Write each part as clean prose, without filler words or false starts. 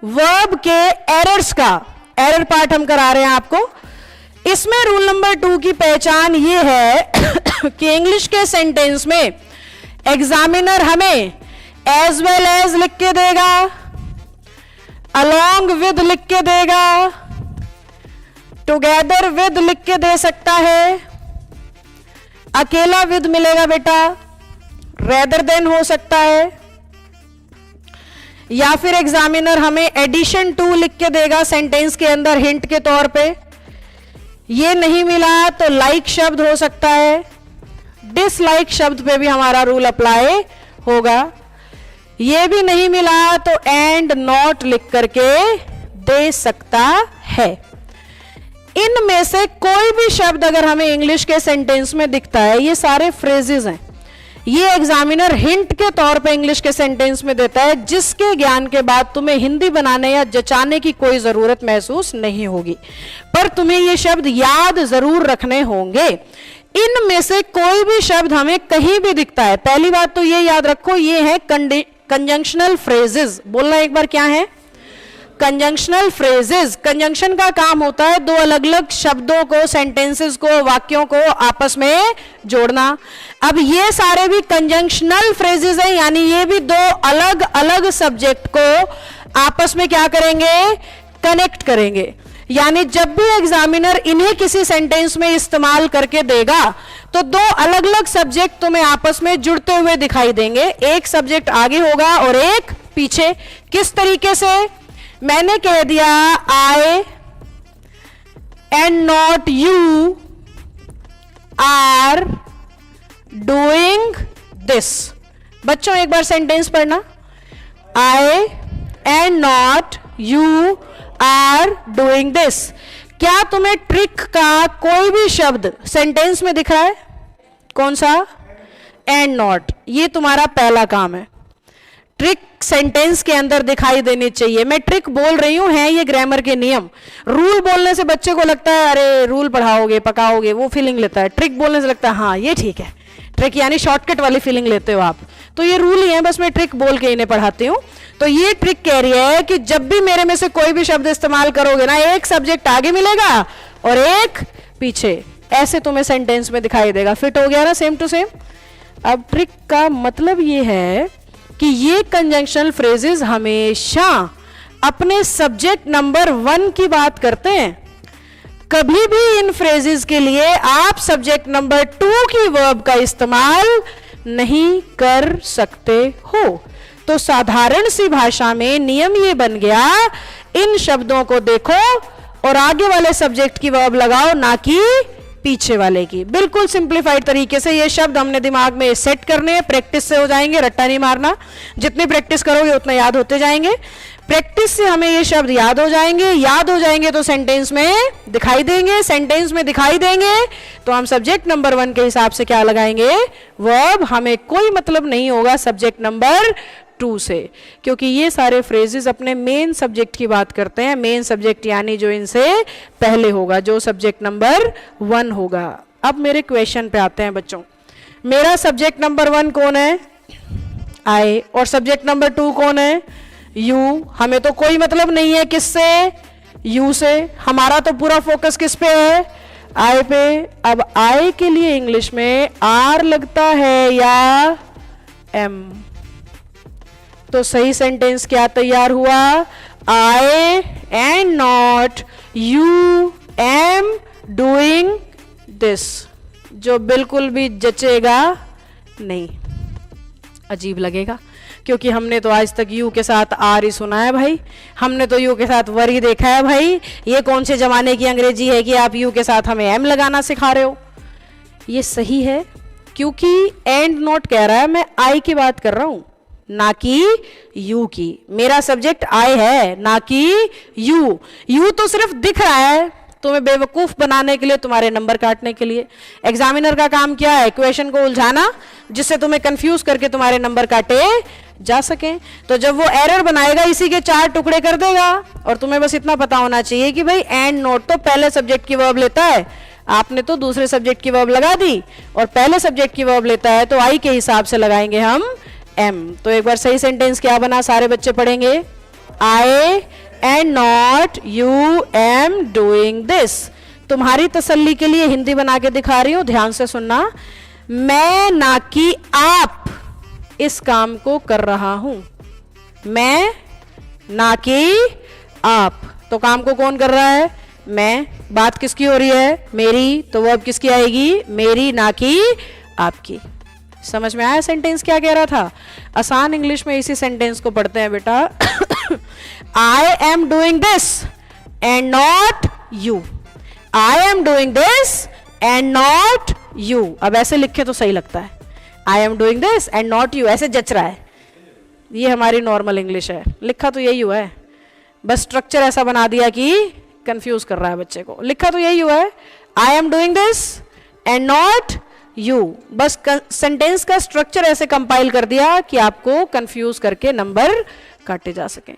Verb के errors का error part हम करा रहे हैं आपको। इसमें रूल नंबर 2 की पहचान ये है कि इंग्लिश के सेंटेंस में एग्जामिनर हमें एज वेल एज लिख के देगा, अलोंग विद लिख के देगा, टुगेदर विद लिख के दे सकता है, अकेला विद मिलेगा बेटा, रेदर देन हो सकता है, या फिर एग्जामिनर हमें एडिशन टू लिख के देगा सेंटेंस के अंदर हिंट के तौर पे। ये नहीं मिला तो लाइक शब्द हो सकता है, डिसलाइक शब्द पे भी हमारा रूल अप्लाई होगा। ये भी नहीं मिला तो एंड नॉट लिख करके दे सकता है। इनमें से कोई भी शब्द अगर हमें इंग्लिश के सेंटेंस में दिखता है, ये सारे फ्रेजेस हैं, ये एग्जामिनर हिंट के तौर पे इंग्लिश के सेंटेंस में देता है, जिसके ज्ञान के बाद तुम्हें हिंदी बनाने या जचाने की कोई जरूरत महसूस नहीं होगी, पर तुम्हें ये शब्द याद जरूर रखने होंगे। इनमें से कोई भी शब्द हमें कहीं भी दिखता है, पहली बात तो ये याद रखो, ये है कंजंक्शनल फ्रेजेस। बोलना एक बार, क्या है? Conjunctional phrases. कंजंक्शन का काम होता है दो अलग अलग शब्दों को, सेंटेंसेस को, वाक्यों को आपस में जोड़ना। अब ये सारे भी कंजंक्शनल फ्रेजेस हैं, यानी ये भी दो अलग अलग सब्जेक्ट को आपस में क्या करेंगे? कनेक्ट करेंगे। यानी जब भी एग्जामिनर इन्हें किसी सेंटेंस में इस्तेमाल करके देगा तो दो अलग अलग सब्जेक्ट तुम्हें आपस में जुड़ते हुए दिखाई देंगे। एक सब्जेक्ट आगे होगा और एक पीछे। किस तरीके से? मैंने कह दिया I and not you are doing this. बच्चों एक बार सेंटेंस पढ़ना, I and not you are doing this. क्या तुम्हें ट्रिक का कोई भी शब्द सेंटेंस में दिख रहा है? कौन सा? And not. ये तुम्हारा पहला काम है। ट्रिक सेंटेंस के अंदर दिखाई देनी चाहिए। मैं ट्रिक बोल रही हूं, है ये ग्रामर के नियम। रूल बोलने से बच्चे को लगता है अरे रूल पढ़ाओगे पकाओगे, वो फीलिंग लेता है। ट्रिक बोलने से लगता है हाँ ये ठीक है। ट्रिक यानी शॉर्टकट वाली फीलिंग लेते हो आप। तो ये रूल ही है, बस मैं ट्रिक बोल के इन्हें पढ़ाती हूँ। तो ये ट्रिक कह रही है कि जब भी मेरे में से कोई भी शब्द इस्तेमाल करोगे ना, एक सब्जेक्ट आगे मिलेगा और एक पीछे, ऐसे तुम्हें सेंटेंस में दिखाई देगा। फिट हो गया ना सेम टू सेम? अब ट्रिक का मतलब ये है कि ये कंजंक्शनल फ्रेजेस हमेशा अपने सब्जेक्ट नंबर 1 की बात करते हैं। कभी भी इन फ्रेजेस के लिए आप सब्जेक्ट नंबर 2 की वर्ब का इस्तेमाल नहीं कर सकते हो। तो साधारण सी भाषा में नियम ये बन गया, इन शब्दों को देखो और आगे वाले सब्जेक्ट की वर्ब लगाओ, ना कि पीछे वाले की। बिल्कुल सिंप्लीफाइड तरीके से ये शब्द हमने दिमाग में सेट करने हैं। प्रैक्टिस से हो जाएंगे, रट्टा नहीं मारना। जितनी प्रैक्टिस करोगे उतना याद होते जाएंगे। प्रैक्टिस से हमें ये शब्द याद हो जाएंगे। याद हो जाएंगे तो सेंटेंस में दिखाई देंगे। सेंटेंस में दिखाई देंगे तो हम सब्जेक्ट नंबर 1 के हिसाब से क्या लगाएंगे? वर्ब। हमें कोई मतलब नहीं होगा सब्जेक्ट नंबर 2 से, क्योंकि ये सारे फ्रेजेस अपने मेन सब्जेक्ट की बात करते हैं। मेन सब्जेक्ट यानी जो इनसे पहले होगा, जो सब्जेक्ट नंबर 1 होगा। अब मेरे क्वेश्चन पे आते हैं बच्चों। मेरा सब्जेक्ट नंबर 1 कौन है? आई। और सब्जेक्ट नंबर 2 कौन है? यू। हमें तो कोई मतलब नहीं है किससे? यू से। हमारा तो पूरा फोकस किस पे है? आई पे। अब आई के लिए इंग्लिश में आर लगता है या एम? तो सही सेंटेंस क्या तैयार हुआ? I and not you am doing this, जो बिल्कुल भी जचेगा नहीं, अजीब लगेगा, क्योंकि हमने तो आज तक यू के साथ आर ही सुना है भाई। हमने तो यू के साथ वर ही देखा है भाई। ये कौन से जमाने की अंग्रेजी है कि आप यू के साथ हमें एम लगाना सिखा रहे हो? ये सही है क्योंकि एंड नॉट कह रहा है, मैं आई की बात कर रहा हूं, ना कि यू की। मेरा सब्जेक्ट आई है, ना कि यू। यू तो सिर्फ दिख रहा है तुम्हें बेवकूफ बनाने के लिए, तुम्हारे नंबर काटने के लिए। एग्जामिनर का काम क्या है? क्वेश्चन को उलझाना, जिससे तुम्हें कंफ्यूज करके तुम्हारे नंबर काटे जा सकें। तो जब वो एरर बनाएगा इसी के 4 टुकड़े कर देगा। और तुम्हें बस इतना पता होना चाहिए कि भाई एंड नॉट तो पहले सब्जेक्ट की वर्ब लेता है, आपने तो दूसरे सब्जेक्ट की वर्ब लगा दी, और पहले सब्जेक्ट की वर्ब लेता है तो आई के हिसाब से लगाएंगे हम एम। तो एक बार सही सेंटेंस क्या बना, सारे बच्चे पढ़ेंगे। I and not you am doing this. तुम्हारी तसल्ली के लिए हिंदी बना के दिखा रही हूं, ध्यान से सुनना। मैं ना कि आप इस काम को कर रहा हूं। मैं ना कि आप, तो काम को कौन कर रहा है? मैं। बात किसकी हो रही है? मेरी। तो वो अब किसकी आएगी? मेरी, ना कि आपकी। समझ में आया सेंटेंस क्या कह रहा था? आसान इंग्लिश में इसी सेंटेंस को पढ़ते हैं बेटा। I am doing this and not you. I am doing this and not you. अब ऐसे लिखे तो सही लगता है, I am doing this and not you, ऐसे जच रहा है। ये हमारी नॉर्मल इंग्लिश है, लिखा तो यही हुआ है, बस स्ट्रक्चर ऐसा बना दिया कि कंफ्यूज कर रहा है बच्चे को। लिखा तो यही हुआ है, I am doing this and not you, बस सेंटेंस का स्ट्रक्चर ऐसे कंपाइल कर दिया कि आपको कंफ्यूज करके नंबर काटे जा सकें।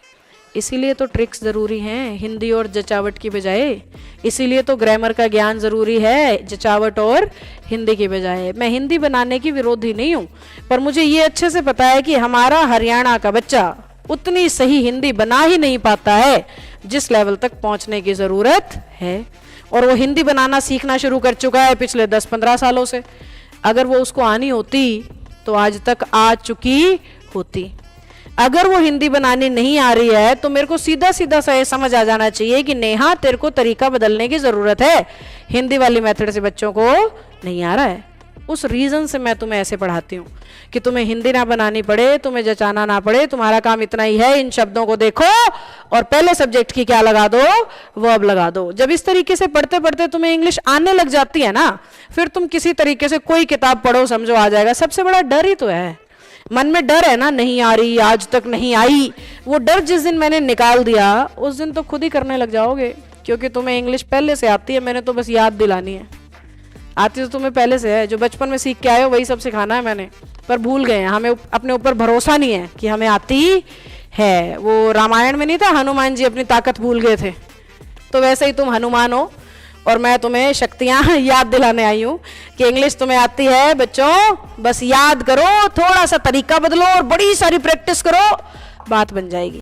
इसीलिए तो ट्रिक्स जरूरी हैं हिंदी और जचावट की बजाय, इसीलिए तो ग्रामर का ज्ञान जरूरी है जचावट और हिंदी की बजाय। मैं हिंदी बनाने की विरोधी नहीं हूं, पर मुझे ये अच्छे से पता है कि हमारा हरियाणा का बच्चा उतनी सही हिंदी बना ही नहीं पाता है जिस लेवल तक पहुंचने की जरूरत है। और वो हिंदी बनाना सीखना शुरू कर चुका है पिछले 10-15 सालों से। अगर वो उसको आनी होती तो आज तक आ चुकी होती। अगर वो हिंदी बनानी नहीं आ रही है तो मेरे को सीधा सीधा सा समझ आ जाना चाहिए कि नेहा तेरे को तरीका बदलने की जरूरत है, हिंदी वाली मेथड से बच्चों को नहीं आ रहा है। उस रीजन से मैं तुम्हें ऐसे पढ़ाती हूँ कि तुम्हें हिंदी ना बनानी पड़े, तुम्हें जचाना ना पड़े। तुम्हारा काम इतना ही है, इन शब्दों को देखो और पहले सब्जेक्ट की क्या लगा दो, वर्ब लगा दो। जब इस तरीके से पढ़ते पढ़ते तुम्हें इंग्लिश आने लग जाती है ना, फिर तुम किसी तरीके से कोई किताब पढ़ो, समझो आ जाएगा। सबसे बड़ा डर ही तो है, मन में डर है ना, नहीं आ रही, आज तक नहीं आई। वो डर जिस दिन मैंने निकाल दिया उस दिन तो खुद ही करने लग जाओगे, क्योंकि तुम्हें इंग्लिश पहले से आती है। मैंने तो बस याद दिलानी है, आती तो तुम्हें पहले से है। जो बचपन में सीख के आए हो वही सब सिखाना है मैंने, पर भूल गए हैं। हमें अपने ऊपर भरोसा नहीं है कि हमें आती है। वो रामायण में नहीं था, हनुमान जी अपनी ताकत भूल गए थे, तो वैसे ही तुम हनुमान हो और मैं तुम्हें शक्तियां याद दिलाने आई हूं कि इंग्लिश तुम्हें आती है बच्चों। बस याद करो, थोड़ा सा तरीका बदलो और बड़ी सारी प्रैक्टिस करो, बात बन जाएगी।